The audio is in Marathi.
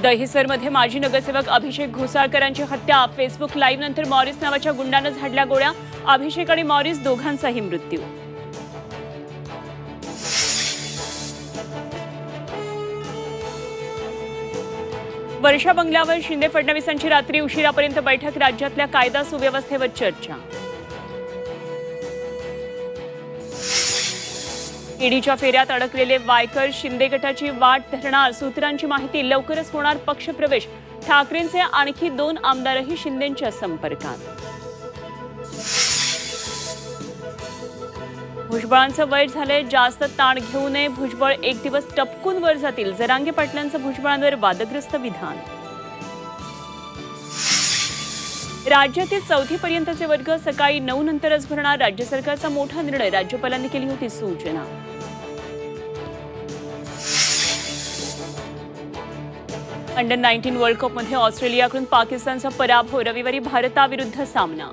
दहिसरमध्ये माजी नगरसेवक अभिषेक घोसाळकरांची हत्या. फेसबुक लाईव्ह नंतर मॉरिस नावाच्या गुंडानं झाडल्या गोळ्या. अभिषेक आणि मॉरिस दोघांचाही मृत्यू. वर्षा बंगल्यावर शिंदे फडणवीसांची रात्री उशिरापर्यंत बैठक. राज्यातल्या कायदा सुव्यवस्थेवर चर्चा. ईडीच्या फेऱ्यात अडकलेले वायकर शिंदे गटाची वाट धरणार. सूत्रांची माहिती, लवकरच होणार पक्षप्रवेश. ठाकरेंचे आणखी 2 आमदारही शिंदेंच्या संपर्कात. भुजबळांचं वय झालंय, जास्त ताण घेऊ नये. भुजबळ एक दिवस टपकून वर जातील. जरांगे पाटलांचं भुजबळांवर वादग्रस्त विधान. राज्यातील 4थी पर्यंतचे वर्ग सकाळी 9 नंतरच भरणार. राज्य सरकारचा मोठा निर्णय. राज्यपालांनी केली होती सूचना. अंडर 19 वर्ल्ड कपमध्ये ऑस्ट्रेलियाकडून पाकिस्तानचा पराभव. रविवारी भारताविरुद्ध सामना.